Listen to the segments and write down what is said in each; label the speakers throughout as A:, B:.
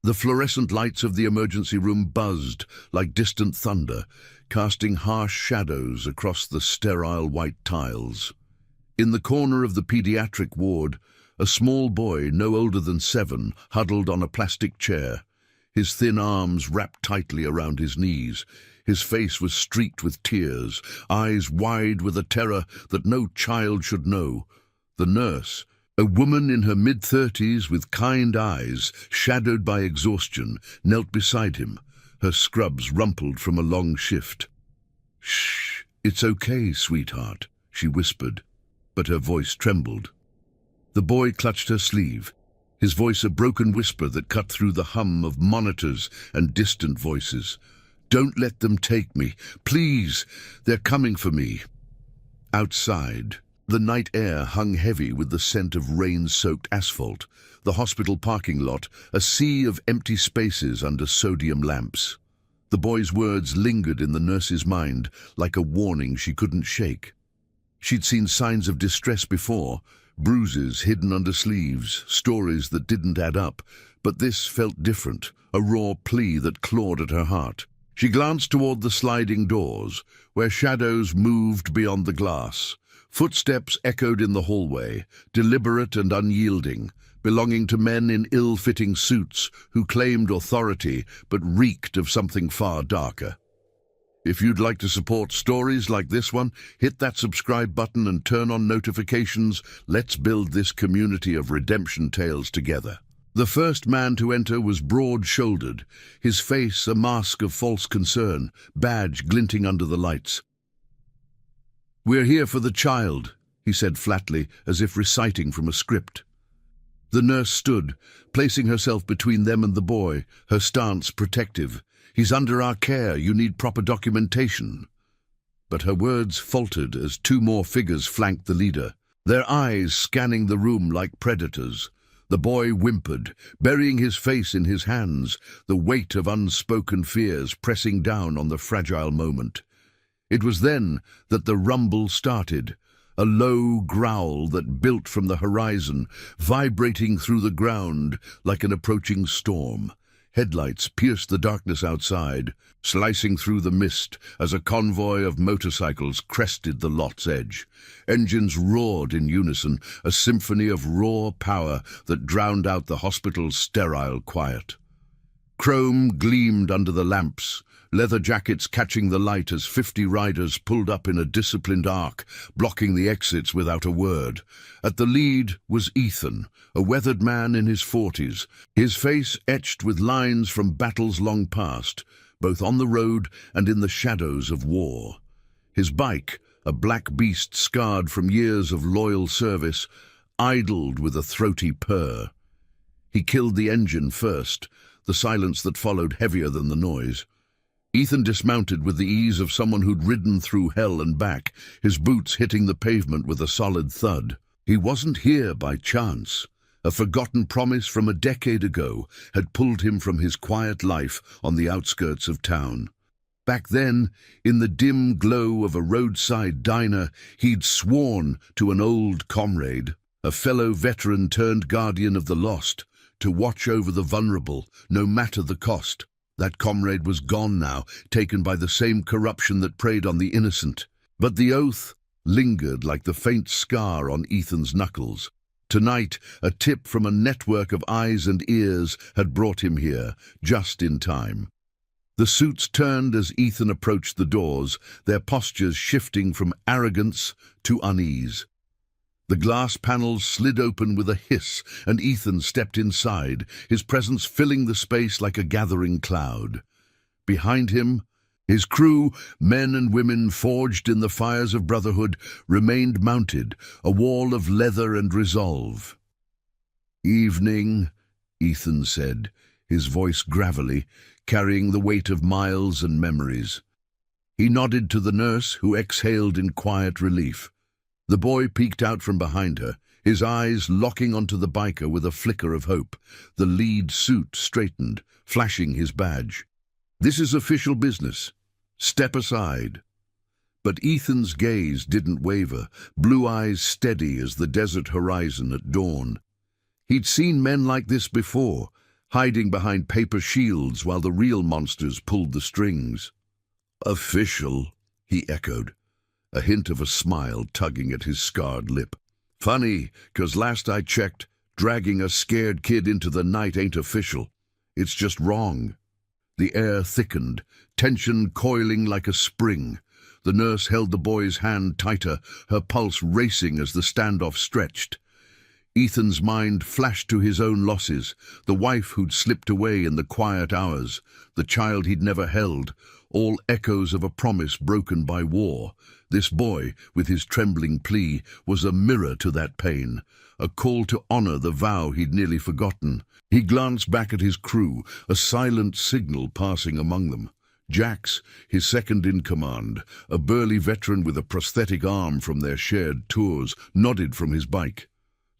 A: The fluorescent lights of the emergency room buzzed like distant thunder, casting harsh shadows across the sterile white tiles. In the corner of the pediatric ward, a small boy no older than 7 huddled on a plastic chair, his thin arms wrapped tightly around his knees. His face was streaked with tears, eyes wide with a terror that no child should know. The nurse, a woman in her mid-30s with kind eyes, shadowed by exhaustion, knelt beside him, her scrubs rumpled from a long shift. "Shh, it's okay, sweetheart," she whispered, but her voice trembled. The boy clutched her sleeve, his voice a broken whisper that cut through the hum of monitors and distant voices. "Don't let them take me. Please, they're coming for me." Outside, the night air hung heavy with the scent of rain-soaked asphalt, the hospital parking lot, a sea of empty spaces under sodium lamps. The boy's words lingered in the nurse's mind like a warning she couldn't shake. She'd seen signs of distress before, bruises hidden under sleeves, stories that didn't add up, but this felt different, a raw plea that clawed at her heart. She glanced toward the sliding doors, where shadows moved beyond the glass. Footsteps echoed in the hallway, deliberate and unyielding, belonging to men in ill-fitting suits who claimed authority but reeked of something far darker. If you'd like to support stories like this one, hit that subscribe button and turn on notifications. Let's build this community of redemption tales together. The first man to enter was broad-shouldered, his face a mask of false concern, badge glinting under the lights. "We're here for the child," he said flatly, as if reciting from a script. The nurse stood, placing herself between them and the boy, her stance protective. "He's under our care. You need proper documentation." But her words faltered as 2 more figures flanked the leader, their eyes scanning the room like predators. The boy whimpered, burying his face in his hands, the weight of unspoken fears pressing down on the fragile moment. It was then that the rumble started, a low growl that built from the horizon, vibrating through the ground like an approaching storm. Headlights pierced the darkness outside, slicing through the mist as a convoy of motorcycles crested the lot's edge. Engines roared in unison, a symphony of raw power that drowned out the hospital's sterile quiet. Chrome gleamed under the lamps, leather jackets catching the light as 50 riders pulled up in a disciplined arc, blocking the exits without a word. At the lead was Ethan, a weathered man in his 40s, his face etched with lines from battles long past, both on the road and in the shadows of war. His bike, a black beast scarred from years of loyal service, idled with a throaty purr. He killed the engine first, the silence that followed heavier than the noise. Ethan dismounted with the ease of someone who'd ridden through hell and back, his boots hitting the pavement with a solid thud. He wasn't here by chance. A forgotten promise from a decade ago had pulled him from his quiet life on the outskirts of town. Back then, in the dim glow of a roadside diner, he'd sworn to an old comrade, a fellow veteran turned guardian of the lost, to watch over the vulnerable, no matter the cost. That comrade was gone now, taken by the same corruption that preyed on the innocent. But the oath lingered like the faint scar on Ethan's knuckles. Tonight, a tip from a network of eyes and ears had brought him here, just in time. The suits turned as Ethan approached the doors, their postures shifting from arrogance to unease. The glass panels slid open with a hiss, and Ethan stepped inside, his presence filling the space like a gathering cloud. Behind him, his crew, men and women forged in the fires of brotherhood, remained mounted, a wall of leather and resolve. "Evening," Ethan said, his voice gravelly, carrying the weight of miles and memories. He nodded to the nurse, who exhaled in quiet relief. The boy peeked out from behind her, his eyes locking onto the biker with a flicker of hope. The lead suit straightened, flashing his badge. "This is official business. Step aside." But Ethan's gaze didn't waver, blue eyes steady as the desert horizon at dawn. He'd seen men like this before, hiding behind paper shields while the real monsters pulled the strings. "Official," he echoed, a hint of a smile tugging at his scarred lip. "Funny, 'cause last I checked, dragging a scared kid into the night ain't official. It's just wrong." The air thickened, tension coiling like a spring. The nurse held the boy's hand tighter, her pulse racing as the standoff stretched. Ethan's mind flashed to his own losses, the wife who'd slipped away in the quiet hours, the child he'd never held, all echoes of a promise broken by war. This boy, with his trembling plea, was a mirror to that pain, a call to honor the vow he'd nearly forgotten. He glanced back at his crew, a silent signal passing among them. Jax, his second in command, a burly veteran with a prosthetic arm from their shared tours, nodded from his bike.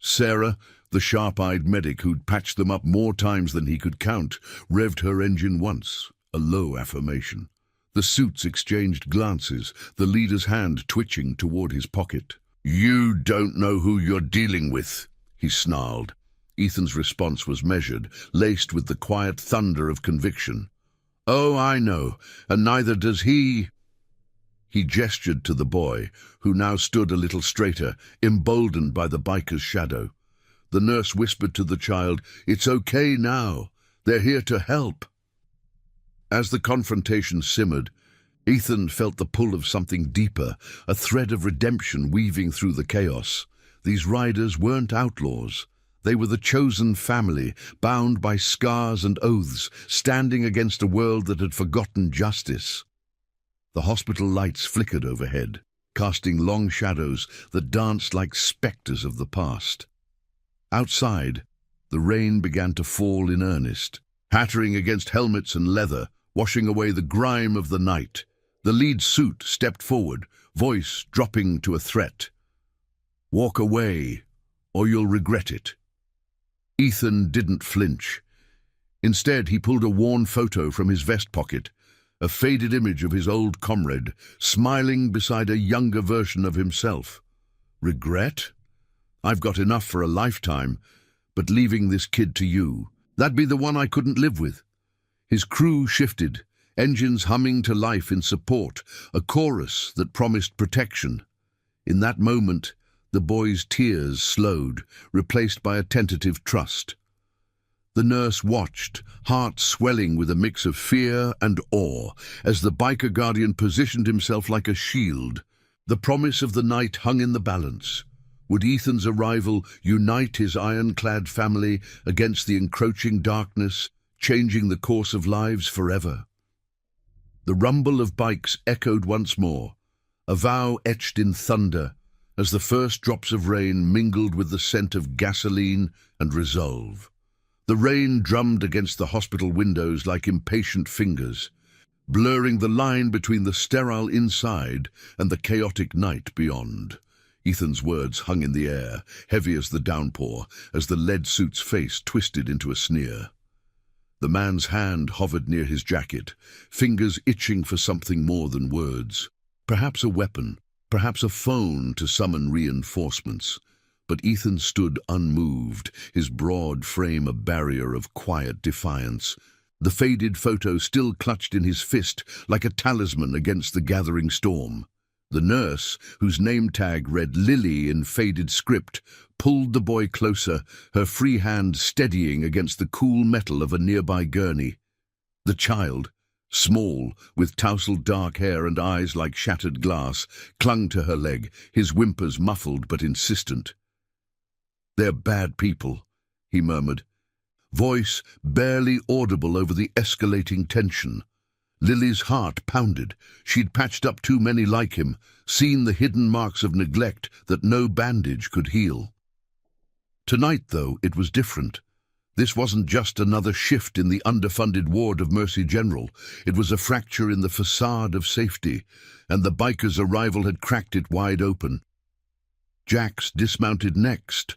A: Sarah, the sharp-eyed medic who'd patched them up more times than he could count, revved her engine once, a low affirmation. The suits exchanged glances, the leader's hand twitching toward his pocket. "You don't know who you're dealing with," he snarled. Ethan's response was measured, laced with the quiet thunder of conviction. "Oh, I know, and neither does he." He gestured to the boy, who now stood a little straighter, emboldened by the biker's shadow. The nurse whispered to the child, "It's okay now. They're here to help." As the confrontation simmered, Ethan felt the pull of something deeper, a thread of redemption weaving through the chaos. These riders weren't outlaws. They were the chosen family, bound by scars and oaths, standing against a world that had forgotten justice. The hospital lights flickered overhead, casting long shadows that danced like specters of the past. Outside, the rain began to fall in earnest, pattering against helmets and leather, washing away the grime of the night. The lead suit stepped forward, voice dropping to a threat. "Walk away, or you'll regret it." Ethan didn't flinch. Instead, he pulled a worn photo from his vest pocket, a faded image of his old comrade, smiling beside a younger version of himself. "Regret? I've got enough for a lifetime, but leaving this kid to you, that'd be the one I couldn't live with." His crew shifted, engines humming to life in support, a chorus that promised protection. In that moment, the boy's tears slowed, replaced by a tentative trust. The nurse watched, heart swelling with a mix of fear and awe, as the biker guardian positioned himself like a shield. The promise of the night hung in the balance. Would Ethan's arrival unite his ironclad family against the encroaching darkness, changing the course of lives forever? The rumble of bikes echoed once more, a vow etched in thunder, as the first drops of rain mingled with the scent of gasoline and resolve. The rain drummed against the hospital windows like impatient fingers, blurring the line between the sterile inside and the chaotic night beyond. Ethan's words hung in the air, heavy as the downpour, as the lead suit's face twisted into a sneer. The man's hand hovered near his jacket, fingers itching for something more than words. Perhaps a weapon, perhaps a phone to summon reinforcements. But Ethan stood unmoved, his broad frame a barrier of quiet defiance. The faded photo still clutched in his fist like a talisman against the gathering storm. The nurse, whose name tag read Lily in faded script, pulled the boy closer, her free hand steadying against the cool metal of a nearby gurney. The child, small, with tousled dark hair and eyes like shattered glass, clung to her leg, his whimpers muffled but insistent. "They're bad people," he murmured, voice barely audible over the escalating tension. Lily's heart pounded. She'd patched up too many like him, seen the hidden marks of neglect that no bandage could heal. Tonight, though, it was different. This wasn't just another shift in the underfunded ward of Mercy General. It was a fracture in the facade of safety, and the biker's arrival had cracked it wide open. Jax dismounted next,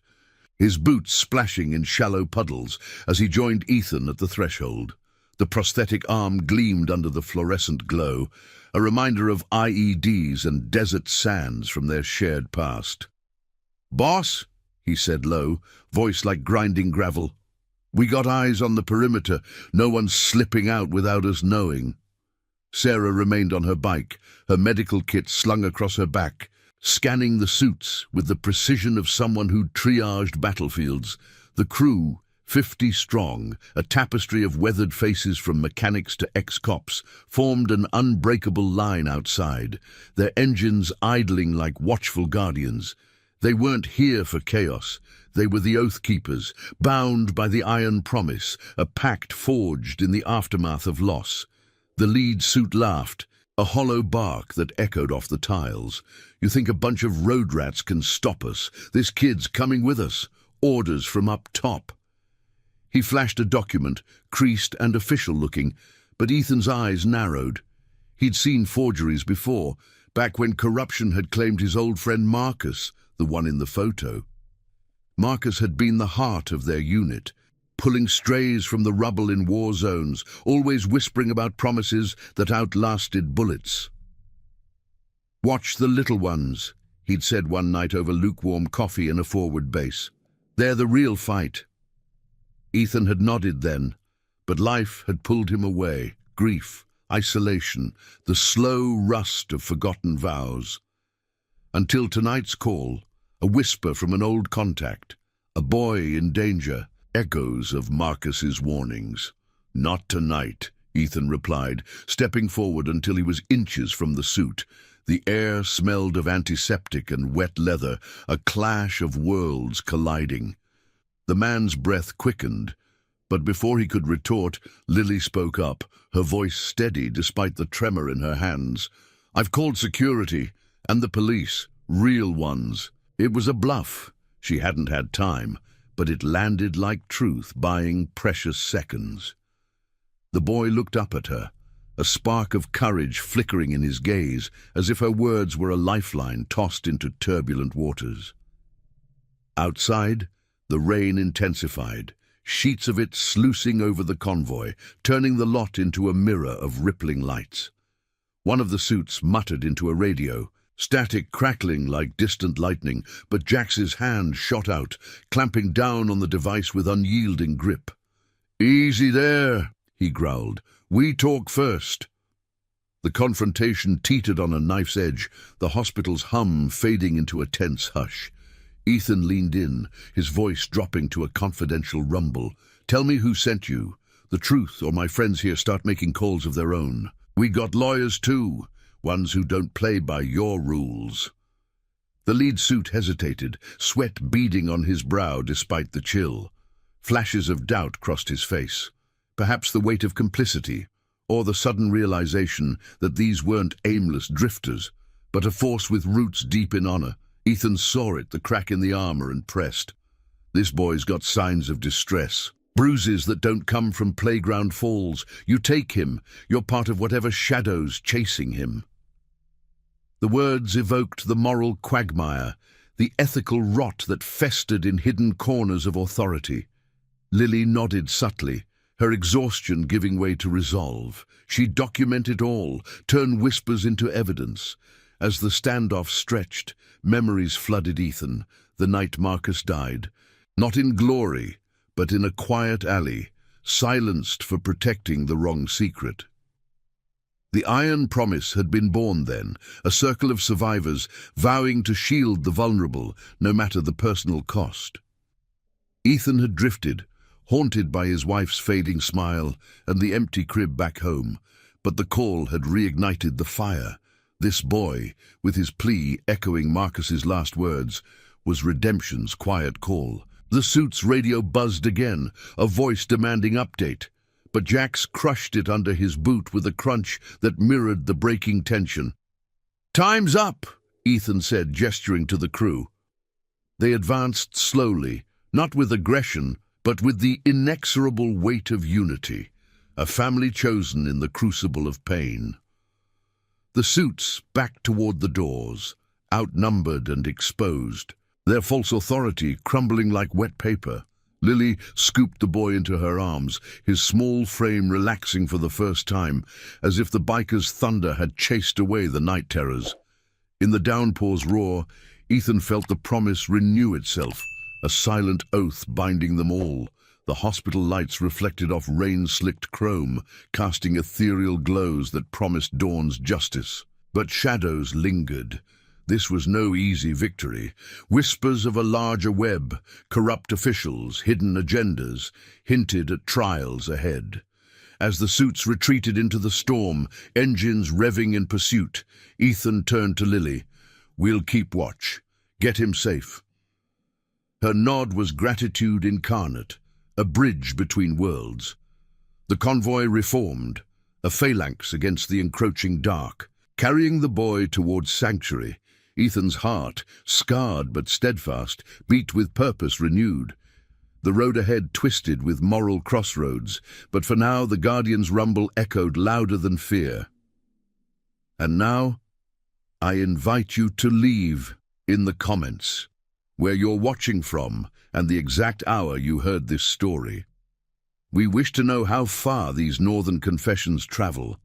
A: his boots splashing in shallow puddles as he joined Ethan at the threshold. The prosthetic arm gleamed under the fluorescent glow, a reminder of IEDs and desert sands from their shared past. "Boss," he said low, voice like grinding gravel. We got eyes on the perimeter. No one's slipping out without us knowing. Sarah remained on her bike, her medical kit slung across her back, scanning the suits with the precision of someone who'd triaged battlefields. The crew, 50 strong, a tapestry of weathered faces from mechanics to ex-cops, formed an unbreakable line outside, their engines idling like watchful guardians. They weren't here for chaos. They were the Oath Keepers, bound by the Iron Promise, a pact forged in the aftermath of loss. The lead suit laughed, a hollow bark that echoed off the tiles. You think a bunch of road rats can stop us? This kid's coming with us. Orders from up top. He flashed a document, creased and official-looking, but Ethan's eyes narrowed. He'd seen forgeries before, back when corruption had claimed his old friend Marcus, the one in the photo. Marcus had been the heart of their unit, pulling strays from the rubble in war zones, always whispering about promises that outlasted bullets. "Watch the little ones," he'd said one night over lukewarm coffee in a forward base. "They're the real fight." Ethan had nodded then, but life had pulled him away. Grief, isolation, the slow rust of forgotten vows. Until tonight's call, a whisper from an old contact, a boy in danger, echoes of Marcus's warnings. "Not tonight," Ethan replied, stepping forward until he was inches from the suit. The air smelled of antiseptic and wet leather, a clash of worlds colliding. The man's breath quickened, but before he could retort, Lily spoke up, her voice steady despite the tremor in her hands. "I've called security, and the police, real ones." It was a bluff. She hadn't had time, but it landed like truth, buying precious seconds. The boy looked up at her, a spark of courage flickering in his gaze, as if her words were a lifeline tossed into turbulent waters. Outside, the rain intensified, sheets of it sluicing over the convoy, turning the lot into a mirror of rippling lights. One of the suits muttered into a radio, static crackling like distant lightning, but Jax's hand shot out, clamping down on the device with unyielding grip. "Easy there," he growled. "We talk first." The confrontation teetered on a knife's edge, the hospital's hum fading into a tense hush. Ethan leaned in, his voice dropping to a confidential rumble. "Tell me who sent you. The truth, or my friends here start making calls of their own. We got lawyers too. Ones who don't play by your rules." The lead suit hesitated, sweat beading on his brow despite the chill. Flashes of doubt crossed his face. Perhaps the weight of complicity, or the sudden realization that these weren't aimless drifters, but a force with roots deep in honor. Ethan saw it, the crack in the armor, and pressed. "This boy's got signs of distress. Bruises that don't come from playground falls. You take him, you're part of whatever shadow's chasing him." The words evoked the moral quagmire, the ethical rot that festered in hidden corners of authority. Lily nodded subtly, her exhaustion giving way to resolve. She documented all, turned whispers into evidence. As the standoff stretched, memories flooded Ethan, the night Marcus died. Not in glory, but in a quiet alley, silenced for protecting the wrong secret. The Iron Promise had been born then, a circle of survivors vowing to shield the vulnerable, no matter the personal cost. Ethan had drifted, haunted by his wife's fading smile and the empty crib back home, but the call had reignited the fire. This boy, with his plea echoing Marcus's last words, was redemption's quiet call. The suit's radio buzzed again, a voice demanding update, but Jax crushed it under his boot with a crunch that mirrored the breaking tension. "Time's up," Ethan said, gesturing to the crew. They advanced slowly, not with aggression, but with the inexorable weight of unity, a family chosen in the crucible of pain. The suits backed toward the doors, outnumbered and exposed, their false authority crumbling like wet paper. Lily scooped the boy into her arms, his small frame relaxing for the first time, as if the biker's thunder had chased away the night terrors. In the downpour's roar, Ethan felt the promise renew itself, a silent oath binding them all. The hospital lights reflected off rain-slicked chrome, casting ethereal glows that promised dawn's justice. But shadows lingered. This was no easy victory. Whispers of a larger web, corrupt officials, hidden agendas, hinted at trials ahead. As the suits retreated into the storm, engines revving in pursuit, Ethan turned to Lily. "We'll keep watch. Get him safe." Her nod was gratitude incarnate, a bridge between worlds. The convoy reformed, a phalanx against the encroaching dark, carrying the boy towards sanctuary. Ethan's heart, scarred but steadfast, beat with purpose renewed. The road ahead twisted with moral crossroads, but for now the Guardian's rumble echoed louder than fear. And now, I invite you to leave in the comments where you're watching from and the exact hour you heard this story. We wish to know how far these northern confessions travel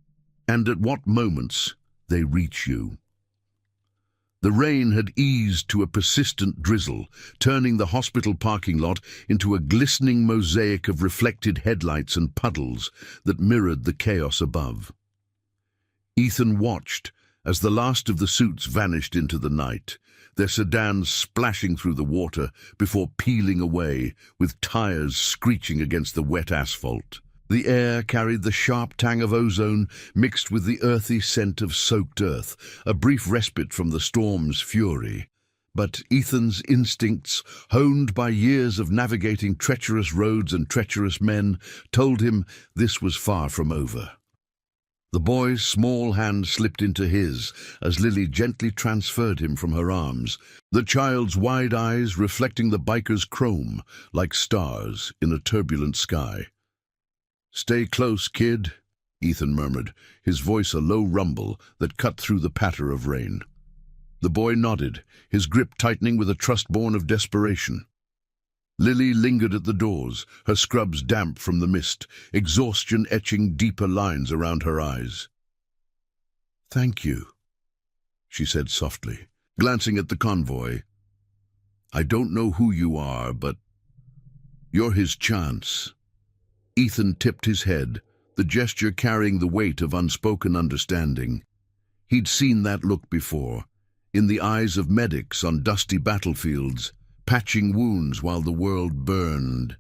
A: and at what moments they reach you. The rain had eased to a persistent drizzle, turning the hospital parking lot into a glistening mosaic of reflected headlights and puddles that mirrored the chaos above. Ethan watched as the last of the suits vanished into the night, their sedans splashing through the water before peeling away, with tires screeching against the wet asphalt. The air carried the sharp tang of ozone mixed with the earthy scent of soaked earth, a brief respite from the storm's fury. But Ethan's instincts, honed by years of navigating treacherous roads and treacherous men, told him this was far from over. The boy's small hand slipped into his as Lily gently transferred him from her arms, the child's wide eyes reflecting the biker's chrome like stars in a turbulent sky. "Stay close, kid," Ethan murmured, his voice a low rumble that cut through the patter of rain. The boy nodded, his grip tightening with a trust born of desperation. Lily lingered at the doors, her scrubs damp from the mist, exhaustion etching deeper lines around her eyes. "Thank you," she said softly, glancing at the convoy. "I don't know who you are, but you're his chance." Ethan tipped his head, the gesture carrying the weight of unspoken understanding. He'd seen that look before, in the eyes of medics on dusty battlefields, patching wounds while the world burned.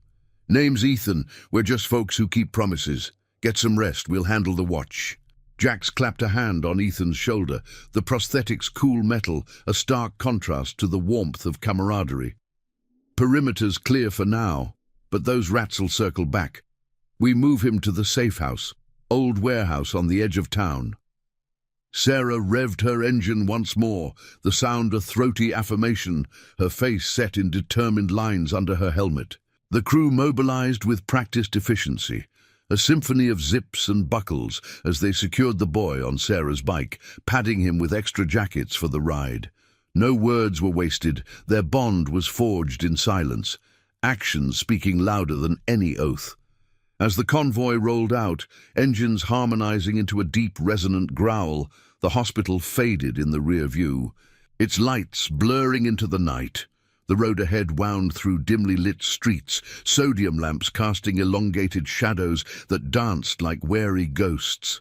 A: "Name's Ethan. We're just folks who keep promises. Get some rest. We'll handle the watch." Jax clapped a hand on Ethan's shoulder, the prosthetic's cool metal a stark contrast to the warmth of camaraderie. "Perimeter's clear for now, but those rats'll circle back. We move him to the safe house, old warehouse on the edge of town." Sarah revved her engine once more, the sound a throaty affirmation, her face set in determined lines under her helmet. The crew mobilized with practiced efficiency, a symphony of zips and buckles as they secured the boy on Sarah's bike, padding him with extra jackets for the ride. No words were wasted, their bond was forged in silence, actions speaking louder than any oath. As the convoy rolled out, engines harmonizing into a deep, resonant growl, the hospital faded in the rear view, its lights blurring into the night. The road ahead wound through dimly lit streets, sodium lamps casting elongated shadows that danced like wary ghosts.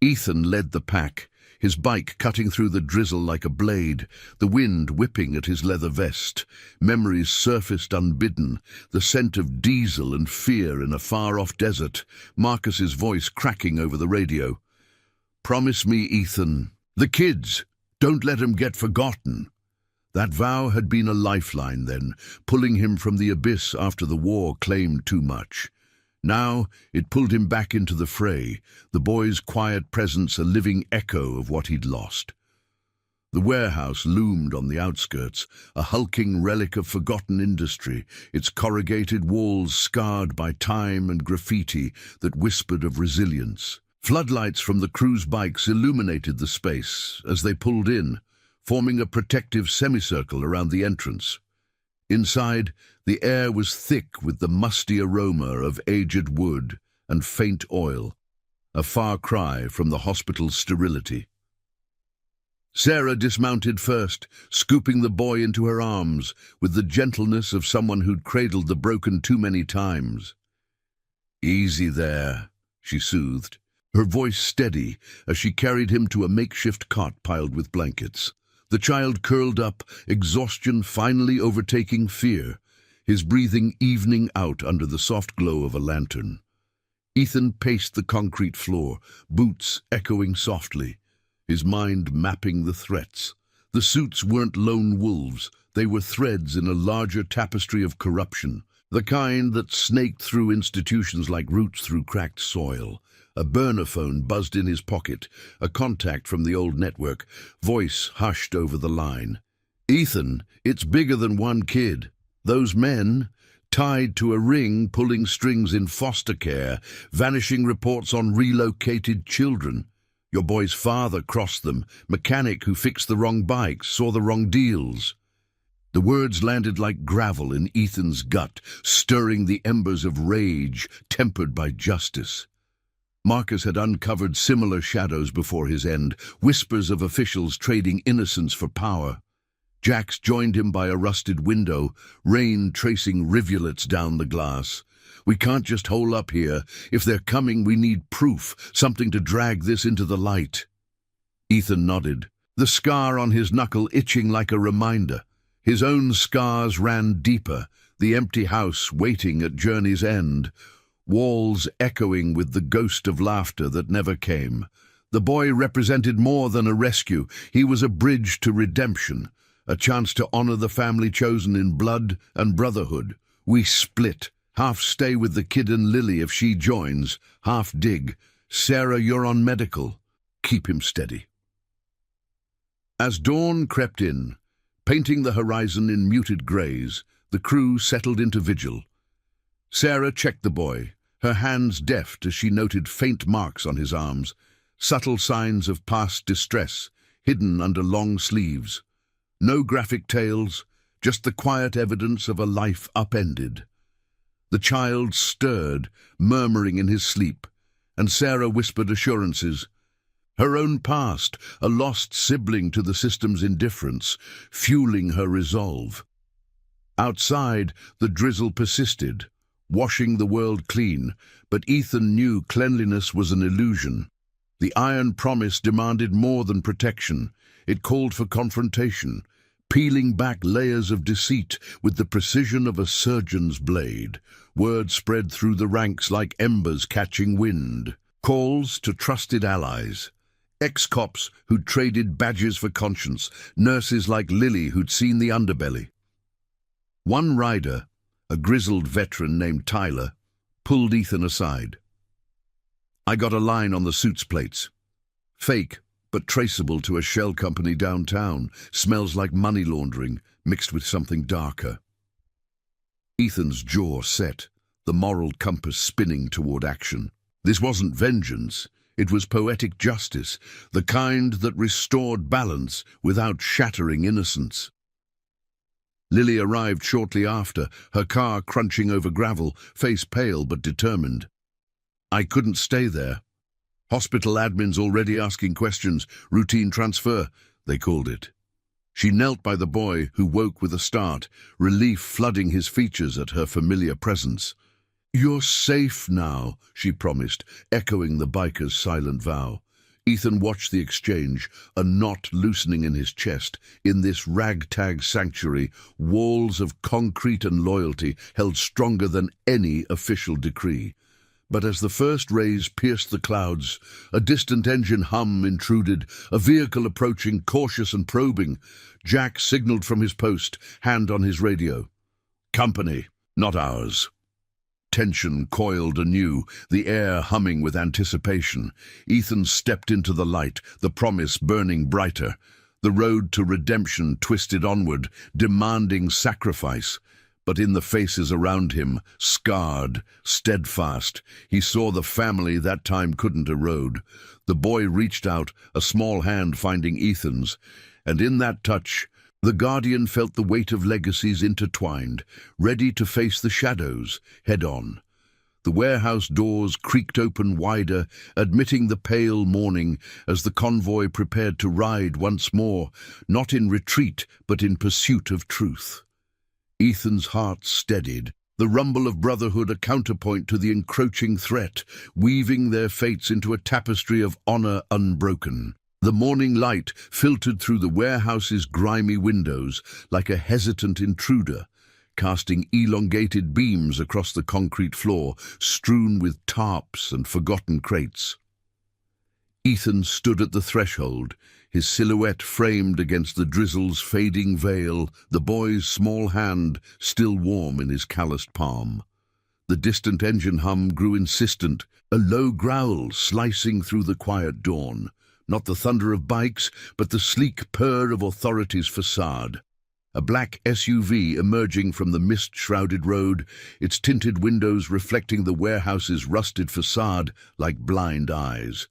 A: Ethan led the pack, his bike cutting through the drizzle like a blade, the wind whipping at his leather vest. Memories surfaced unbidden, the scent of diesel and fear in a far-off desert, Marcus's voice cracking over the radio. "Promise me, Ethan. The kids, don't let 'em get forgotten." That vow had been a lifeline then, pulling him from the abyss after the war claimed too much. Now it pulled him back into the fray, the boy's quiet presence a living echo of what he'd lost. The warehouse loomed on the outskirts, a hulking relic of forgotten industry, its corrugated walls scarred by time and graffiti that whispered of resilience. Floodlights from the crew's bikes illuminated the space as they pulled in, forming a protective semicircle around the entrance. Inside, the air was thick with the musty aroma of aged wood and faint oil, a far cry from the hospital's sterility. Sarah dismounted first, scooping the boy into her arms with the gentleness of someone who'd cradled the broken too many times. "Easy there," she soothed, her voice steady as she carried him to a makeshift cot piled with blankets. The child curled up, exhaustion finally overtaking fear, his breathing evening out under the soft glow of a lantern. Ethan paced the concrete floor, boots echoing softly, his mind mapping the threats. The suits weren't lone wolves, they were threads in a larger tapestry of corruption, the kind that snaked through institutions like roots through cracked soil. A burner phone buzzed in his pocket, a contact from the old network, voice hushed over the line. "Ethan, it's bigger than one kid. Those men, tied to a ring, pulling strings in foster care, vanishing reports on relocated children. Your boy's father crossed them, mechanic who fixed the wrong bikes, saw the wrong deals." The words landed like gravel in Ethan's gut, stirring the embers of rage tempered by justice. Marcus had uncovered similar shadows before his end, whispers of officials trading innocence for power. Jax joined him by a rusted window, rain tracing rivulets down the glass. "We can't just hole up here. If they're coming, we need proof, something to drag this into the light." Ethan nodded, the scar on his knuckle itching like a reminder. His own scars ran deeper, the empty house waiting at journey's end, walls echoing with the ghost of laughter that never came. The boy represented more than a rescue. He was a bridge to redemption, a chance to honor the family chosen in blood and brotherhood. "We split. Half stay with the kid and Lily if she joins, half dig. Sarah, you're on medical. Keep him steady." As dawn crept in, painting the horizon in muted grays, the crew settled into vigil. Sarah checked the boy, her hands deft as she noted faint marks on his arms, subtle signs of past distress hidden under long sleeves. No graphic tales, just the quiet evidence of a life upended. The child stirred, murmuring in his sleep, and Sarah whispered assurances. Her own past, a lost sibling to the system's indifference, fueling her resolve. Outside, the drizzle persisted, washing the world clean, but Ethan knew cleanliness was an illusion. The iron promise demanded more than protection. It called for confrontation, peeling back layers of deceit with the precision of a surgeon's blade. Word spread through the ranks like embers catching wind. Calls to trusted allies. Ex-cops who'd traded badges for conscience, nurses like Lily who'd seen the underbelly. One rider, a grizzled veteran named Tyler, pulled Ethan aside. "I got a line on the suits plates. Fake, but traceable to a shell company downtown. Smells like money laundering, mixed with something darker." Ethan's jaw set, the moral compass spinning toward action. This wasn't vengeance. It was poetic justice, the kind that restored balance without shattering innocence. Lily arrived shortly after, her car crunching over gravel, face pale but determined. "I couldn't stay there. Hospital admins already asking questions, routine transfer, they called it." She knelt by the boy, who woke with a start, relief flooding his features at her familiar presence. "You're safe now," she promised, echoing the biker's silent vow. Ethan watched the exchange, a knot loosening in his chest. In this ragtag sanctuary, walls of concrete and loyalty held stronger than any official decree. But as the first rays pierced the clouds, a distant engine hum intruded, a vehicle approaching, cautious and probing. Jack signaled from his post, hand on his radio. "Company, not ours." Tension coiled anew, the air humming with anticipation. Ethan stepped into the light, the promise burning brighter. The road to redemption twisted onward, demanding sacrifice. But in the faces around him, scarred, steadfast, he saw the family that time couldn't erode. The boy reached out, a small hand finding Ethan's, and in that touch, the Guardian felt the weight of legacies intertwined, ready to face the shadows head-on. The warehouse doors creaked open wider, admitting the pale morning as the convoy prepared to ride once more, not in retreat but in pursuit of truth. Ethan's heart steadied, the rumble of brotherhood a counterpoint to the encroaching threat, weaving their fates into a tapestry of honor unbroken. The morning light filtered through the warehouse's grimy windows like a hesitant intruder, casting elongated beams across the concrete floor, strewn with tarps and forgotten crates. Ethan stood at the threshold, his silhouette framed against the drizzle's fading veil, the boy's small hand still warm in his calloused palm. The distant engine hum grew insistent, a low growl slicing through the quiet dawn. Not the thunder of bikes, but the sleek purr of authority's facade. A black SUV emerging from the mist-shrouded road, its tinted windows reflecting the warehouse's rusted facade like blind eyes.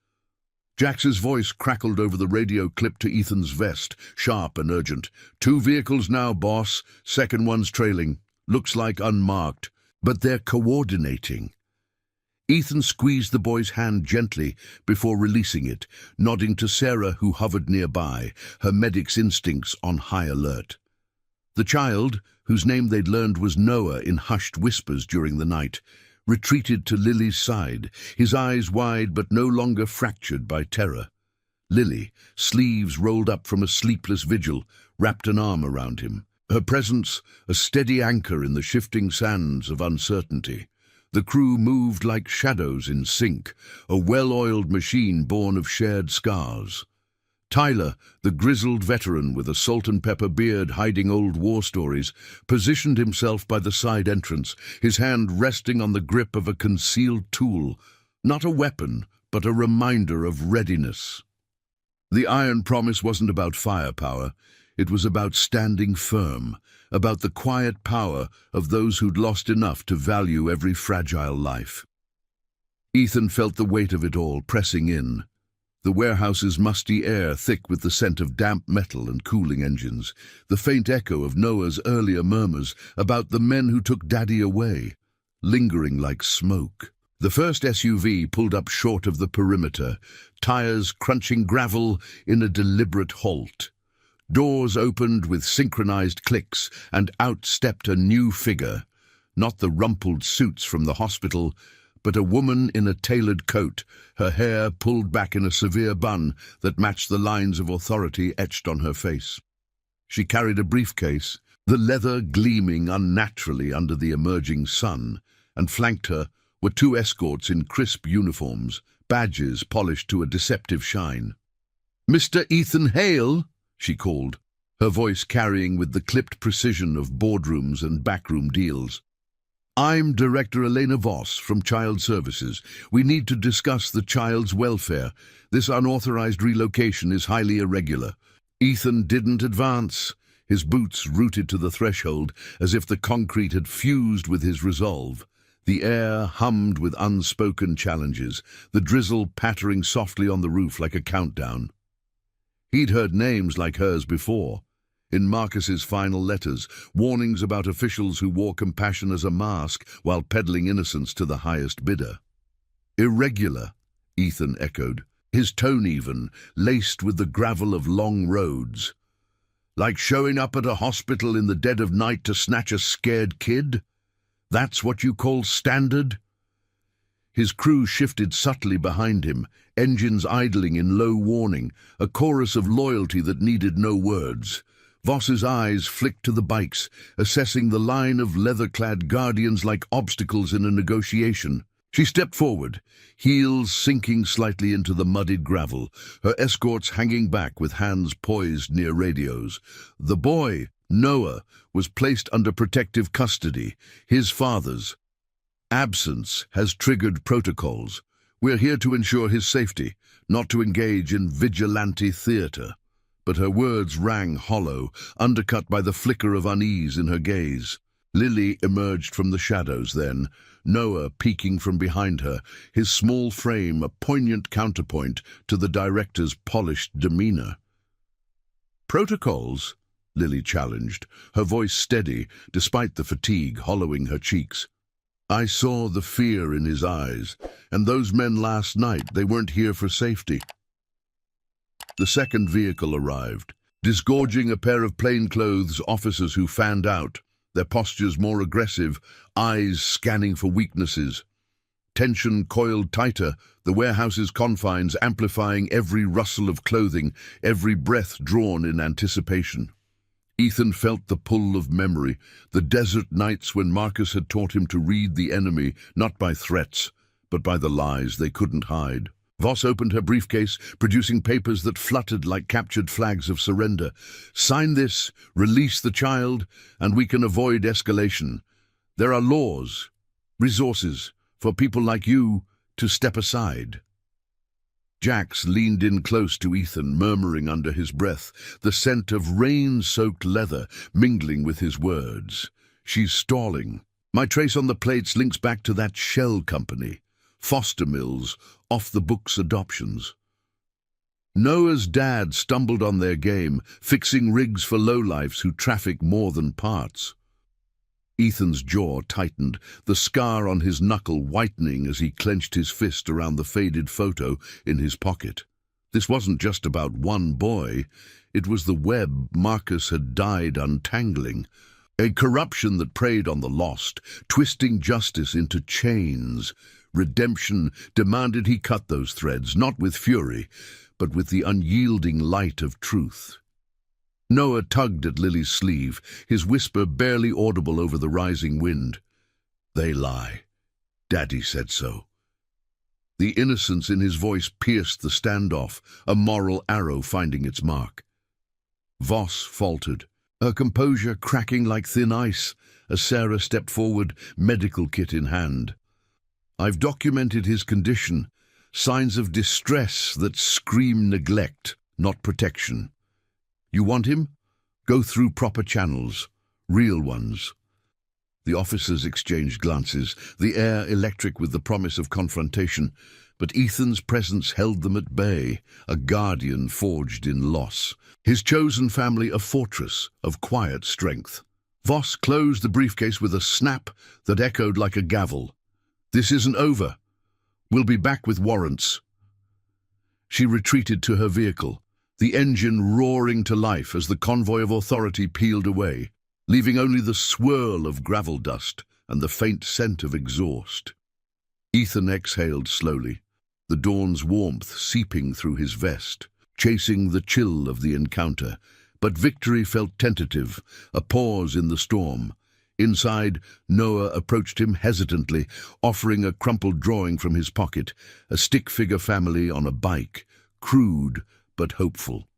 A: Jax's voice crackled over the radio clip to Ethan's vest, sharp and urgent. "2 vehicles now, boss. Second one's trailing. Looks like unmarked, but they're coordinating." Ethan squeezed the boy's hand gently before releasing it, nodding to Sarah, who hovered nearby, her medic's instincts on high alert. The child, whose name they'd learned was Noah in hushed whispers during the night, retreated to Lily's side, his eyes wide but no longer fractured by terror. Lily, sleeves rolled up from a sleepless vigil, wrapped an arm around him, her presence a steady anchor in the shifting sands of uncertainty. The crew moved like shadows in sync, a well-oiled machine born of shared scars. Tyler, the grizzled veteran with a salt-and-pepper beard hiding old war stories, positioned himself by the side entrance, his hand resting on the grip of a concealed tool, not a weapon, but a reminder of readiness. The Iron Promise wasn't about firepower, it was about standing firm, about the quiet power of those who'd lost enough to value every fragile life. Ethan felt the weight of it all pressing in. The warehouse's musty air thick with the scent of damp metal and cooling engines, the faint echo of Noah's earlier murmurs about the men who took Daddy away, lingering like smoke. The first SUV pulled up short of the perimeter, tires crunching gravel in a deliberate halt. Doors opened with synchronized clicks, and out stepped a new figure, not the rumpled suits from the hospital, but a woman in a tailored coat, her hair pulled back in a severe bun that matched the lines of authority etched on her face. She carried a briefcase, the leather gleaming unnaturally under the emerging sun, and flanked her were 2 escorts in crisp uniforms, badges polished to a deceptive shine. "Mr. Ethan Hale," she called, her voice carrying with the clipped precision of boardrooms and backroom deals. "I'm Director Elena Voss from Child Services. We need to discuss the child's welfare. This unauthorized relocation is highly irregular." Ethan didn't advance, his boots rooted to the threshold as if the concrete had fused with his resolve. The air hummed with unspoken challenges, the drizzle pattering softly on the roof like a countdown. He'd heard names like hers before. In Marcus's final letters, warnings about officials who wore compassion as a mask while peddling innocence to the highest bidder. "Irregular," Ethan echoed, his tone even, laced with the gravel of long roads. "Like showing up at a hospital in the dead of night to snatch a scared kid? That's what you call standard?" His crew shifted subtly behind him, engines idling in low warning, a chorus of loyalty that needed no words. Voss's eyes flicked to the bikes, assessing the line of leather-clad guardians like obstacles in a negotiation. She stepped forward, heels sinking slightly into the muddied gravel, her escorts hanging back with hands poised near radios. The boy, Noah, was placed under protective custody, his father's. "Absence has triggered protocols. We're here to ensure his safety, not to engage in vigilante theater." But her words rang hollow, undercut by the flicker of unease in her gaze. Lily emerged from the shadows then, Noah peeking from behind her, his small frame a poignant counterpoint to the director's polished demeanor. "Protocols?" Lily challenged, her voice steady despite the fatigue hollowing her cheeks. I saw the fear in his eyes, and those men last night, they weren't here for safety. The second vehicle arrived, disgorging a pair of plainclothes officers who fanned out, their postures more aggressive, eyes scanning for weaknesses. Tension coiled tighter, the warehouse's confines amplifying every rustle of clothing, every breath drawn in anticipation. Ethan felt the pull of memory, the desert nights when Marcus had taught him to read the enemy, not by threats, but by the lies they couldn't hide. Voss opened her briefcase, producing papers that fluttered like captured flags of surrender. Sign this, release the child, and we can avoid escalation. There are laws, resources, for people like you to step aside. Jax leaned in close to Ethan, murmuring under his breath, the scent of rain-soaked leather mingling with his words. She's stalling. My trace on the plates links back to that shell company, Foster Mills, off-the-books adoptions. Noah's dad stumbled on their game, fixing rigs for lowlifes who traffic more than parts. Ethan's jaw tightened, the scar on his knuckle whitening as he clenched his fist around the faded photo in his pocket. This wasn't just about one boy. It was the web Marcus had died untangling, a corruption that preyed on the lost, twisting justice into chains. Redemption demanded he cut those threads, not with fury, but with the unyielding light of truth. Noah tugged at Lily's sleeve, his whisper barely audible over the rising wind. They lie. Daddy said so. The innocence in his voice pierced the standoff, a moral arrow finding its mark. Voss faltered, her composure cracking like thin ice, as Sarah stepped forward, medical kit in hand. I've documented his condition, signs of distress that scream neglect, not protection. You want him? Go through proper channels, real ones. The officers exchanged glances, the air electric with the promise of confrontation, but Ethan's presence held them at bay, a guardian forged in loss. His chosen family a fortress of quiet strength. Voss closed the briefcase with a snap that echoed like a gavel. This isn't over. We'll be back with warrants. She retreated to her vehicle, the engine roaring to life as the convoy of authority peeled away, leaving only the swirl of gravel dust and the faint scent of exhaust. Ethan exhaled slowly, the dawn's warmth seeping through his vest, chasing the chill of the encounter, but victory felt tentative, a pause in the storm. Inside, Noah approached him hesitantly, offering a crumpled drawing from his pocket, a stick-figure family on a bike, crude but hopeful.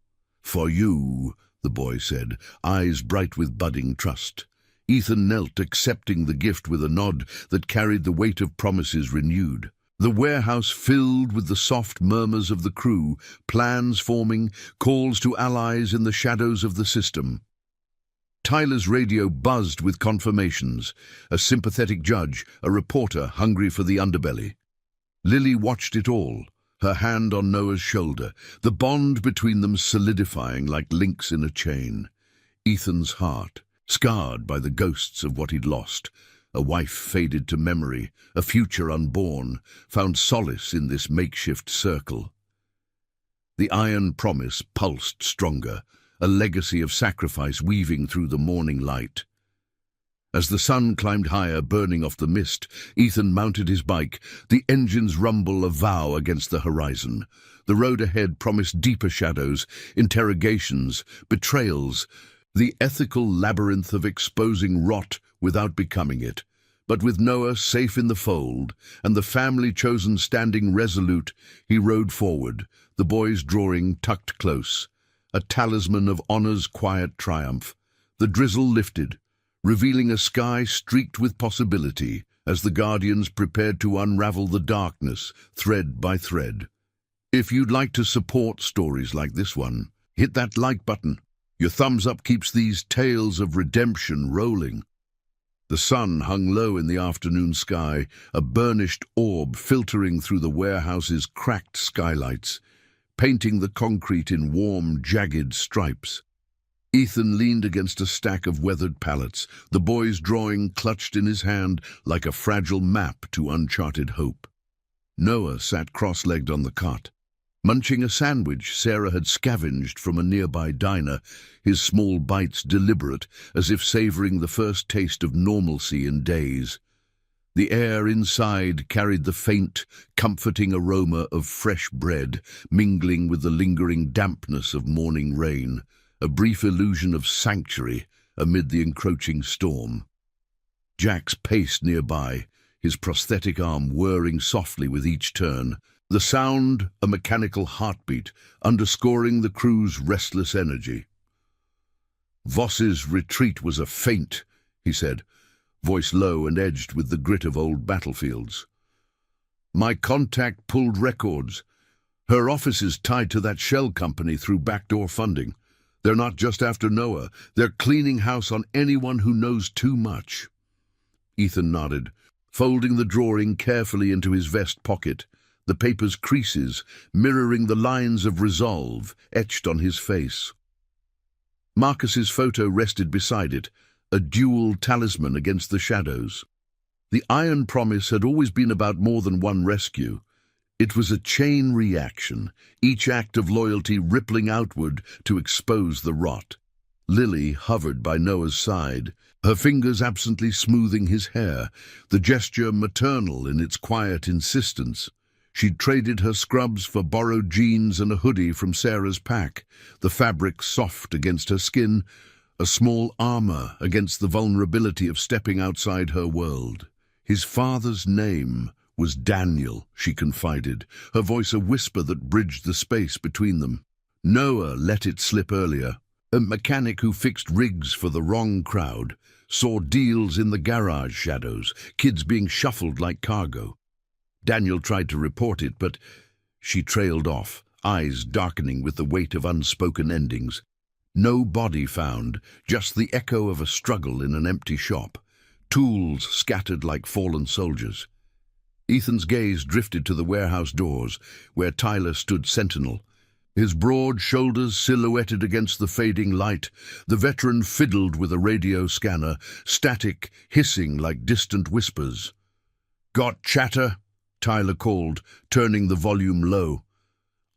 A: For you, the boy said, eyes bright with budding trust. Ethan knelt, accepting the gift with a nod that carried the weight of promises renewed. The warehouse filled with the soft murmurs of the crew, plans forming, calls to allies in the shadows of the system. Tyler's radio buzzed with confirmations, a sympathetic judge, a reporter hungry for the underbelly. Lily watched it all, her hand on Noah's shoulder, the bond between them solidifying like links in a chain. Ethan's heart, scarred by the ghosts of what he'd lost, a wife faded to memory, a future unborn, found solace in this makeshift circle. The iron promise pulsed stronger, a legacy of sacrifice weaving through the morning light. As the sun climbed higher, burning off the mist, Ethan mounted his bike, the engine's rumble a vow against the horizon. The road ahead promised deeper shadows, interrogations, betrayals, the ethical labyrinth of exposing rot without becoming it. But with Noah safe in the fold, and the family chosen standing resolute, he rode forward, the boy's drawing tucked close, a talisman of honor's quiet triumph. The drizzle lifted, revealing a sky streaked with possibility as the Guardians prepared to unravel the darkness, thread by thread. If you'd like to support stories like this one, hit that like button. Your thumbs up keeps these tales of redemption rolling. The sun hung low in the afternoon sky, a burnished orb filtering through the warehouse's cracked skylights, painting the concrete in warm, jagged stripes. Ethan leaned against a stack of weathered pallets, the boy's drawing clutched in his hand like a fragile map to uncharted hope. Noah sat cross-legged on the cot, munching a sandwich Sarah had scavenged from a nearby diner, his small bites deliberate, as if savoring the first taste of normalcy in days. The air inside carried the faint, comforting aroma of fresh bread, mingling with the lingering dampness of morning rain, a brief illusion of sanctuary amid the encroaching storm. Jax paced nearby, his prosthetic arm whirring softly with each turn, the sound a mechanical heartbeat, underscoring the crew's restless energy. "Voss's retreat was a feint," he said, voice low and edged with the grit of old battlefields. "My contact pulled records. Her office is tied to that shell company through backdoor funding. They're not just after Noah, they're cleaning house on anyone who knows too much." Ethan nodded, folding the drawing carefully into his vest pocket, the paper's creases mirroring the lines of resolve etched on his face. Marcus's photo rested beside it, a dual talisman against the shadows. The Iron Promise had always been about more than one rescue. It was a chain reaction, each act of loyalty rippling outward to expose the rot. Lily hovered by Noah's side, her fingers absently smoothing his hair, the gesture maternal in its quiet insistence. She'd traded her scrubs for borrowed jeans and a hoodie from Sarah's pack, the fabric soft against her skin, a small armor against the vulnerability of stepping outside her world. His father's name was Daniel, she confided, her voice a whisper that bridged the space between them. Noah let it slip earlier. A mechanic who fixed rigs for the wrong crowd, saw deals in the garage shadows, kids being shuffled like cargo. Daniel tried to report it, but she trailed off, eyes darkening with the weight of unspoken endings. No body found, just the echo of a struggle in an empty shop, tools scattered like fallen soldiers. Ethan's gaze drifted to the warehouse doors, where Tyler stood sentinel. His broad shoulders silhouetted against the fading light, the veteran fiddled with a radio scanner, static, hissing like distant whispers. "Got chatter?" Tyler called, turning the volume low.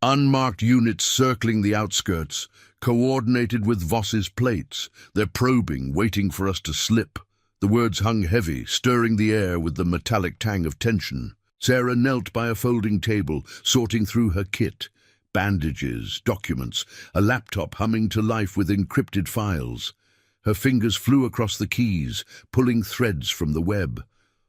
A: "Unmarked units circling the outskirts, coordinated with Voss's plates. They're probing, waiting for us to slip." The words hung heavy, stirring the air with the metallic tang of tension. Sarah knelt by a folding table, sorting through her kit. Bandages, documents, a laptop humming to life with encrypted files. Her fingers flew across the keys, pulling threads from the web.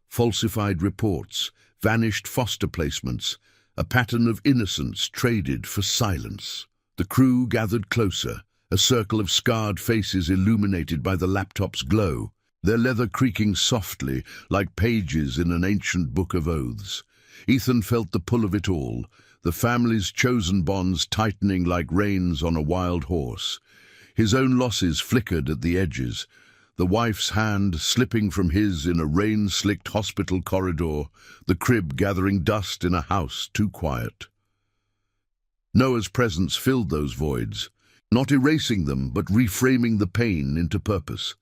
A: Falsified reports, vanished foster placements, a pattern of innocence traded for silence. The crew gathered closer, a circle of scarred faces illuminated by the laptop's glow, their leather creaking softly like pages in an ancient book of oaths. Ethan felt the pull of it all, the family's chosen bonds tightening like reins on a wild horse. His own losses flickered at the edges, the wife's hand slipping from his in a rain-slicked hospital corridor, the crib gathering dust in a house too quiet. Noah's presence filled those voids, not erasing them but reframing the pain into purpose.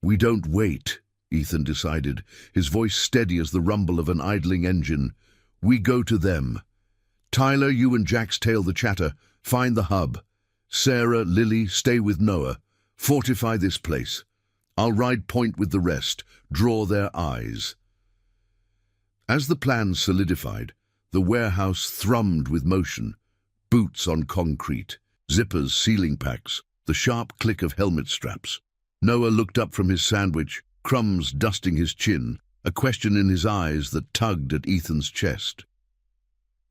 A: "We don't wait," Ethan decided, his voice steady as the rumble of an idling engine. "We go to them. Tyler, you and Jax tail the chatter. Find the hub. Sarah, Lily, stay with Noah. Fortify this place. I'll ride point with the rest. Draw their eyes." As the plan solidified, the warehouse thrummed with motion. Boots on concrete, zippers, ceiling packs, the sharp click of helmet straps. Noah looked up from his sandwich, crumbs dusting his chin, a question in his eyes that tugged at Ethan's chest.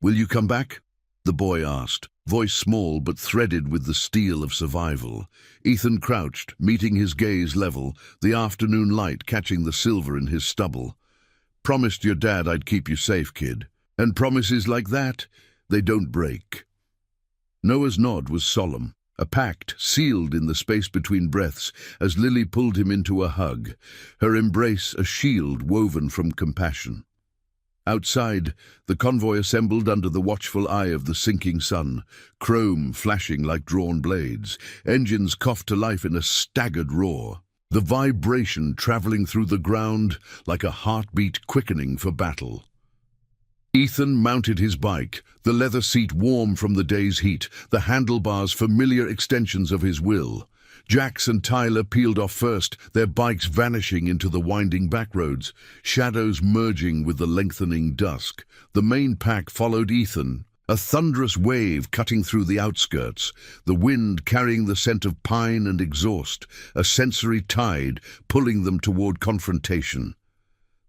A: "Will you come back?" the boy asked, voice small but threaded with the steel of survival. Ethan crouched, meeting his gaze level, the afternoon light catching the silver in his stubble. "Promised your dad I'd keep you safe, kid. And promises like that, they don't break." Noah's nod was solemn, a pact sealed in the space between breaths as Lily pulled him into a hug, her embrace a shield woven from compassion. Outside, the convoy assembled under the watchful eye of the sinking sun, chrome flashing like drawn blades, engines coughed to life in a staggered roar, the vibration traveling through the ground like a heartbeat quickening for battle. Ethan mounted his bike, the leather seat warm from the day's heat, the handlebars familiar extensions of his will. Jax and Tyler peeled off first, their bikes vanishing into the winding backroads, shadows merging with the lengthening dusk. The main pack followed Ethan, a thunderous wave cutting through the outskirts, the wind carrying the scent of pine and exhaust, a sensory tide pulling them toward confrontation.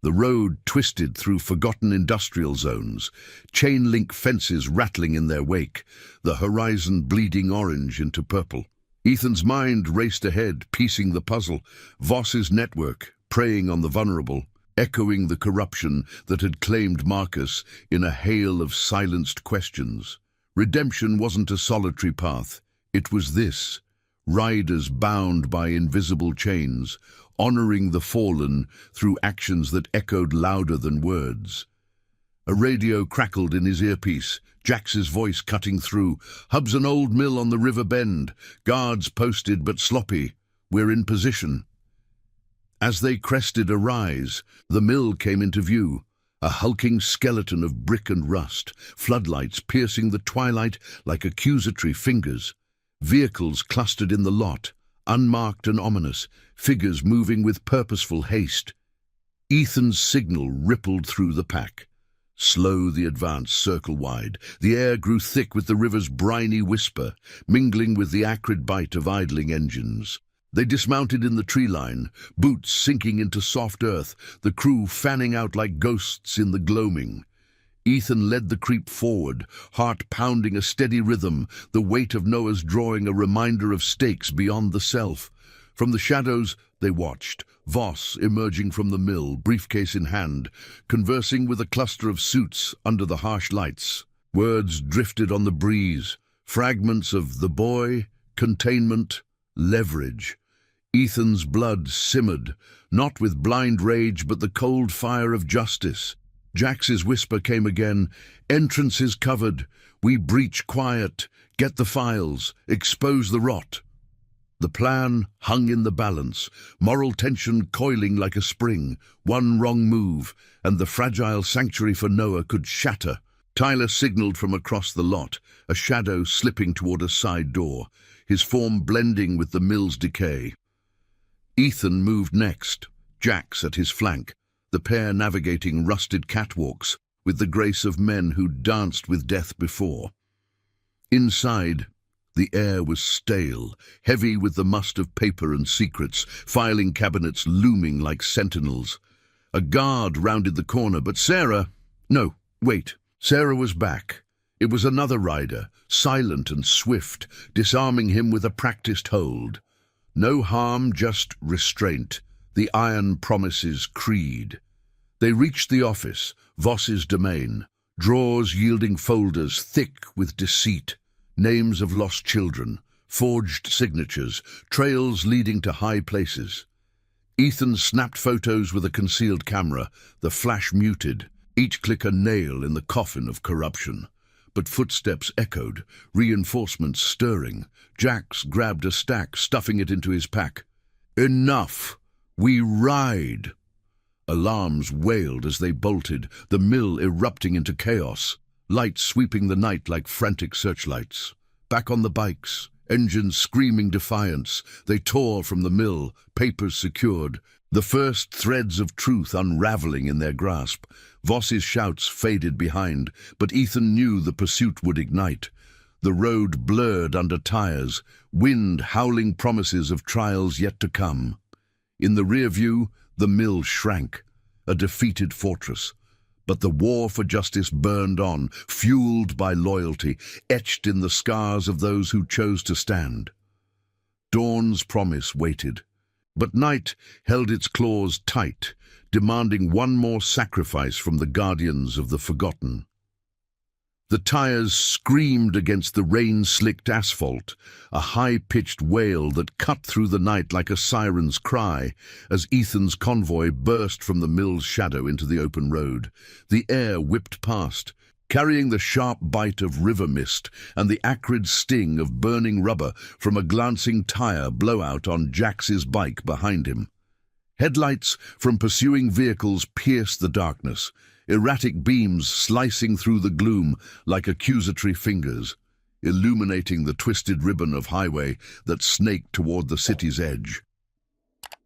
A: The road twisted through forgotten industrial zones, chain-link fences rattling in their wake, the horizon bleeding orange into purple. Ethan's mind raced ahead, piecing the puzzle, Voss's network, preying on the vulnerable, echoing the corruption that had claimed Marcus in a hail of silenced questions. Redemption wasn't a solitary path. It was this: riders bound by invisible chains, honoring the fallen through actions that echoed louder than words. A radio crackled in his earpiece, Jax's voice cutting through. "Hub's an old mill on the river bend. Guards posted but sloppy. We're in position." As they crested a rise, the mill came into view, a hulking skeleton of brick and rust, floodlights piercing the twilight like accusatory fingers. Vehicles clustered in the lot, unmarked and ominous, figures moving with purposeful haste. Ethan's signal rippled through the pack. Slow the advance, circle-wide. The air grew thick with the river's briny whisper, mingling with the acrid bite of idling engines. They dismounted in the tree line, boots sinking into soft earth, the crew fanning out like ghosts in the gloaming. Ethan led the creep forward, heart pounding a steady rhythm, the weight of Noah's drawing a reminder of stakes beyond the self. From the shadows, they watched, Voss emerging from the mill, briefcase in hand, conversing with a cluster of suits under the harsh lights. Words drifted on the breeze, fragments of the boy, containment, leverage. Ethan's blood simmered, not with blind rage but the cold fire of justice. Jax's whisper came again, "Entrances covered. We breach quiet. Get the files. Expose the rot." The plan hung in the balance, moral tension coiling like a spring. One wrong move, and the fragile sanctuary for Noah could shatter. Tyler signaled from across the lot, a shadow slipping toward a side door, his form blending with the mill's decay. Ethan moved next, Jax at his flank, the pair navigating rusted catwalks with the grace of men who'd danced with death before. Inside, the air was stale, heavy with the must of paper and secrets, filing cabinets looming like sentinels. A guard rounded the corner, but Sarah... No, wait. Sarah was back. It was another rider, silent and swift, disarming him with a practiced hold. No harm, just restraint, the iron promise's creed. They reached the office, Voss's domain, drawers yielding folders thick with deceit, names of lost children, forged signatures, trails leading to high places. Ethan snapped photos with a concealed camera, the flash muted, each click a nail in the coffin of corruption. But footsteps echoed, reinforcements stirring. Jax grabbed a stack, stuffing it into his pack. "Enough! We ride!" Alarms wailed as they bolted, the mill erupting into chaos, lights sweeping the night like frantic searchlights. Back on the bikes, engines screaming defiance, they tore from the mill, papers secured, the first threads of truth unraveling in their grasp. Voss's shouts faded behind, but Ethan knew the pursuit would ignite. The road blurred under tires, wind howling promises of trials yet to come. In the rear view, the mill shrank, a defeated fortress. But the war for justice burned on, fueled by loyalty, etched in the scars of those who chose to stand. Dawn's promise waited, but night held its claws tight, demanding one more sacrifice from the guardians of the forgotten. The tires screamed against the rain-slicked asphalt, a high-pitched wail that cut through the night like a siren's cry as Ethan's convoy burst from the mill's shadow into the open road. The air whipped past, carrying the sharp bite of river mist and the acrid sting of burning rubber from a glancing tire blowout on Jax's bike behind him. Headlights from pursuing vehicles pierced the darkness, erratic beams slicing through the gloom like accusatory fingers, illuminating the twisted ribbon of highway that snaked toward the city's edge.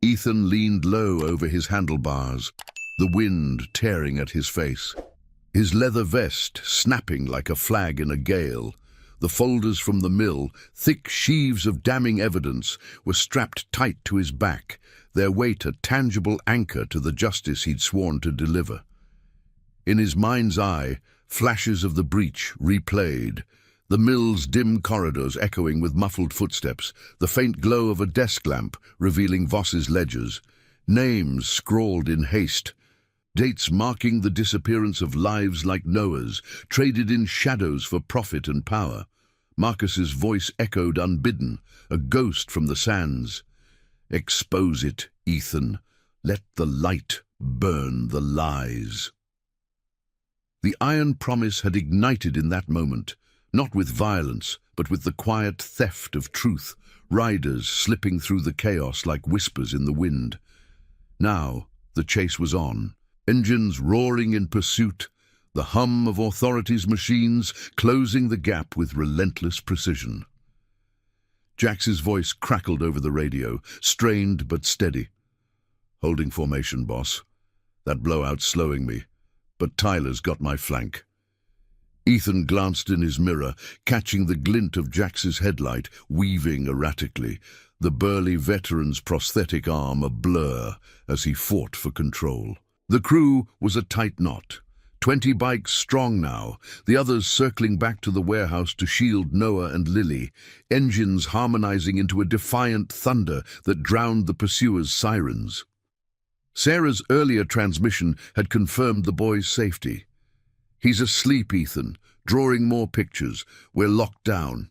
A: Ethan leaned low over his handlebars, the wind tearing at his face. His leather vest snapping like a flag in a gale. The folders from the mill, thick sheaves of damning evidence, were strapped tight to his back, their weight a tangible anchor to the justice he'd sworn to deliver. In his mind's eye, flashes of the breach replayed, the mill's dim corridors echoing with muffled footsteps, the faint glow of a desk lamp revealing Voss's ledgers, names scrawled in haste, dates marking the disappearance of lives like Noah's, traded in shadows for profit and power. Marcus's voice echoed unbidden, a ghost from the sands. "Expose it, Ethan. Let the light burn the lies." The iron promise had ignited in that moment, not with violence, but with the quiet theft of truth, riders slipping through the chaos like whispers in the wind. Now the chase was on, engines roaring in pursuit, the hum of authorities' machines closing the gap with relentless precision. Jax's voice crackled over the radio, strained but steady. "Holding formation, boss. That blowout's slowing me, but Tyler's got my flank." Ethan glanced in his mirror, catching the glint of Jax's headlight weaving erratically, the burly veteran's prosthetic arm a blur as he fought for control. The crew was a tight knot, 20 bikes strong now, the others circling back to the warehouse to shield Noah and Lily, engines harmonizing into a defiant thunder that drowned the pursuers' sirens. Sarah's earlier transmission had confirmed the boy's safety. "He's asleep, Ethan, drawing more pictures. We're locked down."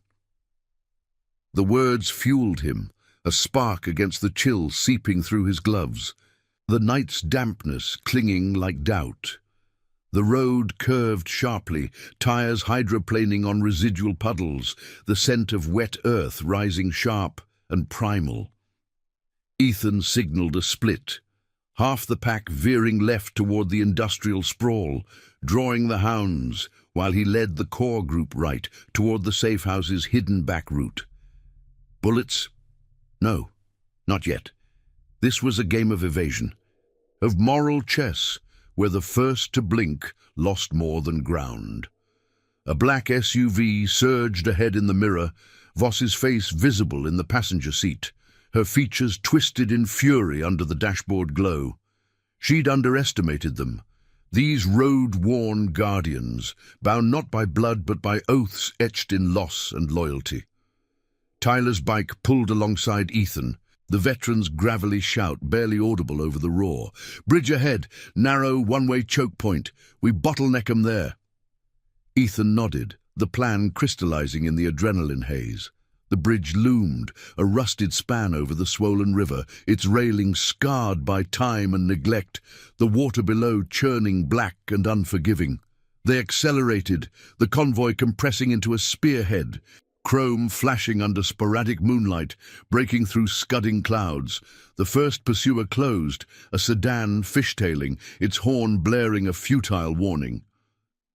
A: The words fueled him, a spark against the chill seeping through his gloves, the night's dampness clinging like doubt. The road curved sharply, tires hydroplaning on residual puddles, the scent of wet earth rising sharp and primal. Ethan signaled a split, half the pack veering left toward the industrial sprawl, drawing the hounds, while he led the core group right toward the safe house's hidden back route. Bullets? No, not yet. This was a game of evasion, of moral chess, where the first to blink lost more than ground. A black SUV surged ahead in the mirror, Voss's face visible in the passenger seat, her features twisted in fury under the dashboard glow. She'd underestimated them, these road-worn guardians, bound not by blood but by oaths etched in loss and loyalty. Tyler's bike pulled alongside Ethan, the veteran's gravelly shout barely audible over the roar. "Bridge ahead, narrow one-way choke point. We bottleneck 'em there." Ethan nodded, the plan crystallizing in the adrenaline haze. The bridge loomed, a rusted span over the swollen river, its railing scarred by time and neglect, the water below churning black and unforgiving. They accelerated, the convoy compressing into a spearhead, chrome flashing under sporadic moonlight, breaking through scudding clouds. The first pursuer closed, a sedan fishtailing, its horn blaring a futile warning.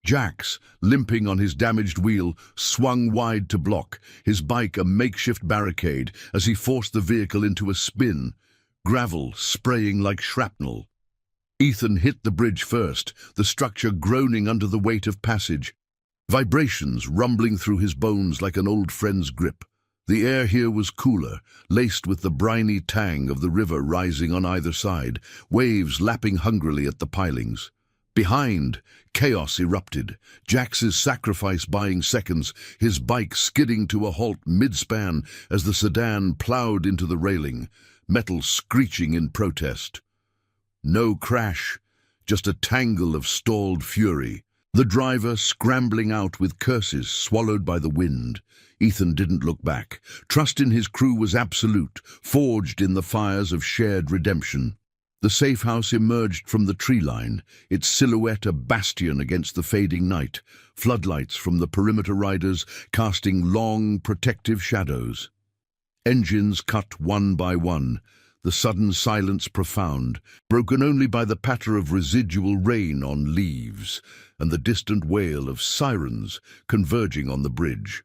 A: Jax, limping on his damaged wheel, swung wide to block, his bike a makeshift barricade as he forced the vehicle into a spin, gravel spraying like shrapnel. Ethan hit the bridge first, the structure groaning under the weight of passage, vibrations rumbling through his bones like an old friend's grip. The air here was cooler, laced with the briny tang of the river rising on either side, waves lapping hungrily at the pilings. Behind, chaos erupted, Jax's sacrifice buying seconds, his bike skidding to a halt mid-span as the sedan plowed into the railing, metal screeching in protest. No crash, just a tangle of stalled fury. The driver scrambling out with curses swallowed by the wind. Ethan didn't look back. Trust in his crew was absolute, forged in the fires of shared redemption. The safe house emerged from the tree line, its silhouette a bastion against the fading night, floodlights from the perimeter riders casting long, protective shadows. Engines cut one by one, the sudden silence profound, broken only by the patter of residual rain on leaves and the distant wail of sirens converging on the bridge.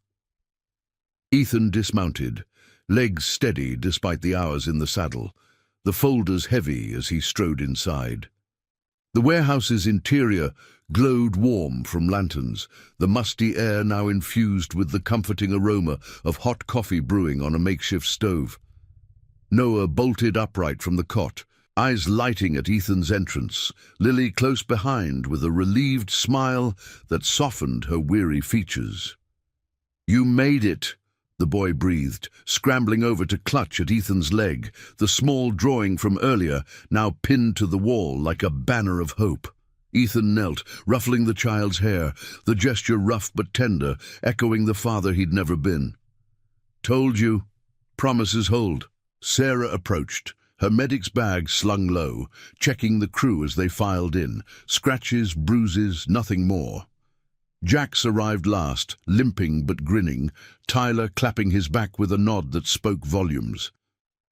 A: Ethan dismounted, legs steady despite the hours in the saddle, the folders heavy as he strode inside. The warehouse's interior glowed warm from lanterns, the musty air now infused with the comforting aroma of hot coffee brewing on a makeshift stove. Noah bolted upright from the cot, eyes lighting at Ethan's entrance, Lily close behind with a relieved smile that softened her weary features. "You made it," the boy breathed, scrambling over to clutch at Ethan's leg, the small drawing from earlier now pinned to the wall like a banner of hope. Ethan knelt, ruffling the child's hair, the gesture rough but tender, echoing the father he'd never been. "Told you. Promises hold." Sarah approached, her medic's bag slung low, checking the crew as they filed in. Scratches, bruises, nothing more. Jax arrived last, limping but grinning, Tyler clapping his back with a nod that spoke volumes.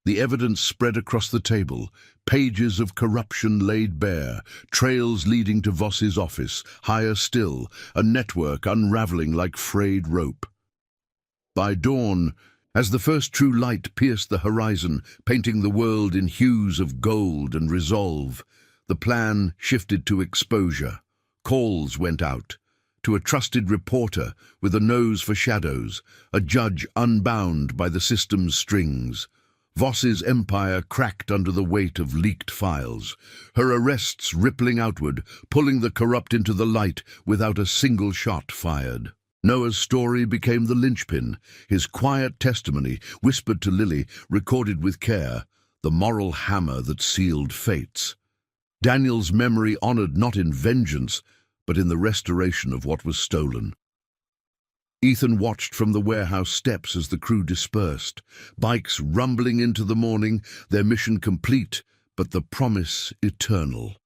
A: The evidence spread across the table, pages of corruption laid bare, trails leading to Voss's office, higher still, a network unraveling like frayed rope. By dawn, as the first true light pierced the horizon, painting the world in hues of gold and resolve, the plan shifted to exposure. Calls went out. To a trusted reporter with a nose for shadows, a judge unbound by the system's strings. Voss's empire cracked under the weight of leaked files, her arrests rippling outward, pulling the corrupt into the light without a single shot fired. Noah's story became the linchpin, his quiet testimony, whispered to Lily, recorded with care, the moral hammer that sealed fates. Daniel's memory honored not in vengeance, but in the restoration of what was stolen. Ethan watched from the warehouse steps as the crew dispersed, bikes rumbling into the morning, their mission complete, but the promise eternal.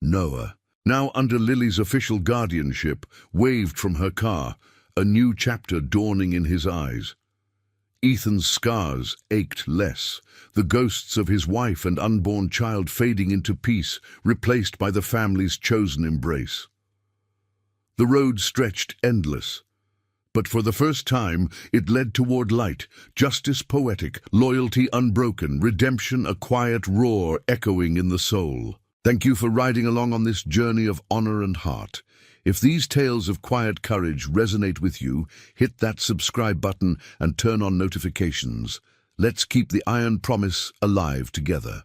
A: Noah, now under Lily's official guardianship, waved from her car, a new chapter dawning in his eyes. Ethan's scars ached less, the ghosts of his wife and unborn child fading into peace, replaced by the family's chosen embrace. The road stretched endless, but for the first time it led toward light, justice poetic, loyalty unbroken, redemption a quiet roar echoing in the soul. Thank you for riding along on this journey of honor and heart. If these tales of quiet courage resonate with you, hit that subscribe button and turn on notifications. Let's keep the iron promise alive together.